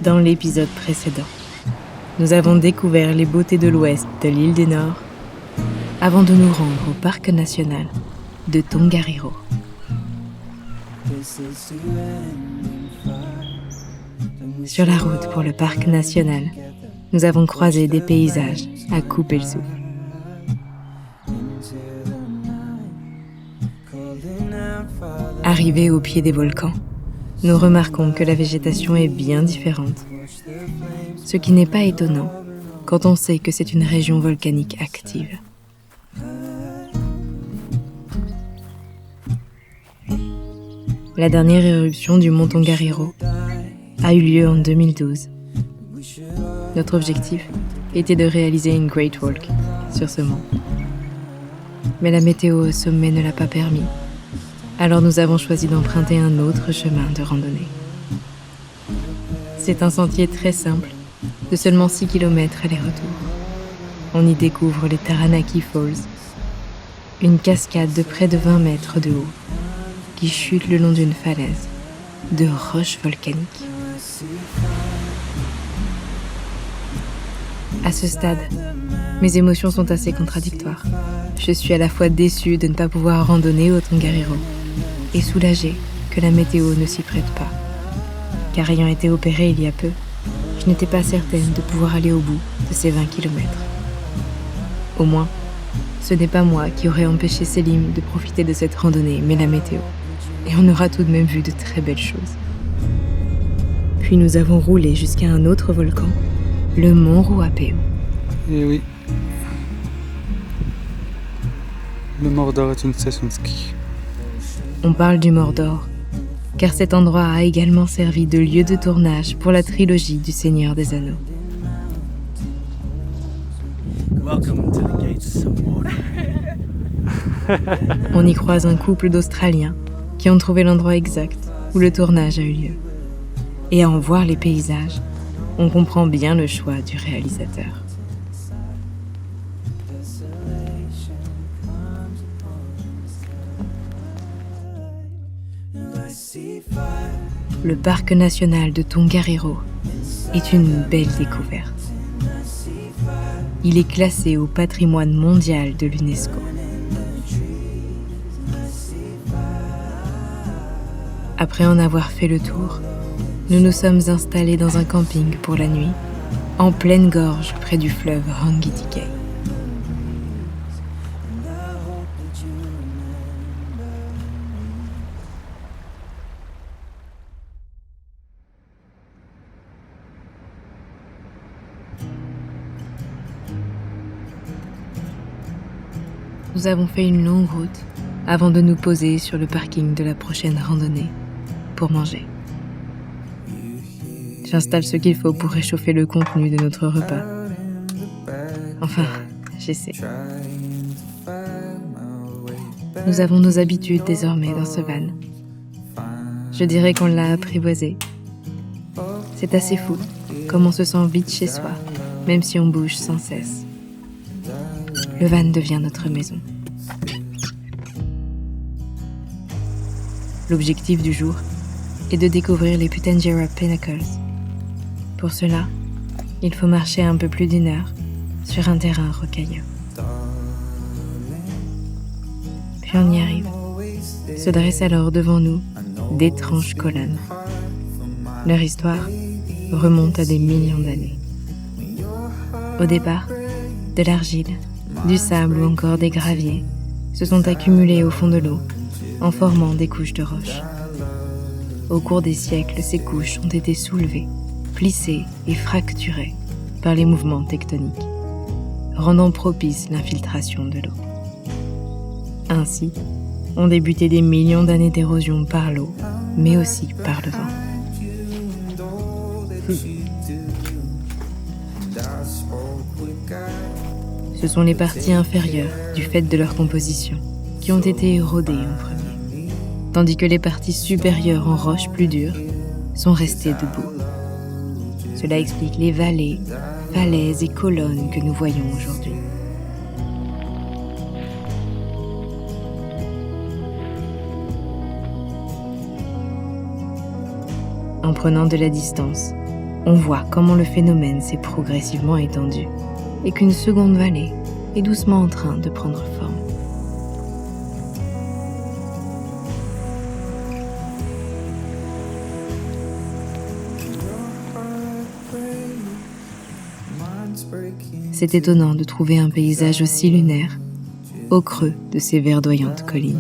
Dans l'épisode précédent, nous avons découvert les beautés de l'ouest de l'île du Nord avant de nous rendre au parc national de Tongariro. Sur la route pour le parc national, nous avons croisé des paysages à couper le souffle. Arrivés au pied des volcans, nous remarquons que la végétation est bien différente, ce qui n'est pas étonnant quand on sait que c'est une région volcanique active. La dernière éruption du mont Tongariro a eu lieu en 2012. Notre objectif était de réaliser une Great Walk sur ce mont. Mais la météo au sommet ne l'a pas permis. Alors nous avons choisi d'emprunter un autre chemin de randonnée. C'est un sentier très simple, de seulement 6 km aller-retour. On y découvre les Taranaki Falls, une cascade de près de 20 mètres de haut, qui chute le long d'une falaise de roches volcaniques. À ce stade, mes émotions sont assez contradictoires. Je suis à la fois déçue de ne pas pouvoir randonner au Tongariro et soulagée que la météo ne s'y prête pas. Car ayant été opérée il y a peu, je n'étais pas certaine de pouvoir aller au bout de ces 20 km. Au moins, ce n'est pas moi qui aurais empêché Selim de profiter de cette randonnée, mais la météo. Et on aura tout de même vu de très belles choses. Puis nous avons roulé jusqu'à un autre volcan, le mont Ruapehu. Eh oui. Le Mordor est une station de ski. On parle du Mordor, car cet endroit a également servi de lieu de tournage pour la trilogie du Seigneur des Anneaux. On y croise un couple d'Australiens qui ont trouvé l'endroit exact où le tournage a eu lieu. Et à en voir les paysages, on comprend bien le choix du réalisateur. Le parc national de Tongariro est une belle découverte. Il est classé au patrimoine mondial de l'UNESCO. Après en avoir fait le tour, nous nous sommes installés dans un camping pour la nuit, en pleine gorge près du fleuve Rangitikai. Nous avons fait une longue route avant de nous poser sur le parking de la prochaine randonnée pour manger. J'installe ce qu'il faut pour réchauffer le contenu de notre repas. Enfin, j'essaie. Nous avons nos habitudes désormais dans ce van. Je dirais qu'on l'a apprivoisé. C'est assez fou, comme on se sent vite chez soi, même si on bouge sans cesse. Le van devient notre maison. L'objectif du jour est de découvrir les Putanjera Pinnacles. Pour cela, il faut marcher un peu plus d'1 heure sur un terrain rocailleux. Puis on y arrive. Se dressent alors devant nous d'étranges colonnes. Leur histoire remonte à des millions d'années. Au départ, de l'argile, du sable ou encore des graviers se sont accumulés au fond de l'eau en formant des couches de roches. Au cours des siècles, ces couches ont été soulevées, plissées et fracturées par les mouvements tectoniques, rendant propice l'infiltration de l'eau. Ainsi, ont débuté des millions d'années d'érosion par l'eau, mais aussi par le vent. Ce sont les parties inférieures, du fait de leur composition, qui ont été érodées en premier, tandis que les parties supérieures en roches plus dures sont restées debout. Cela explique les vallées, falaises et colonnes que nous voyons aujourd'hui. En prenant de la distance, on voit comment le phénomène s'est progressivement étendu et qu'une seconde vallée est doucement en train de prendre forme. C'est étonnant de trouver un paysage aussi lunaire au creux de ces verdoyantes collines.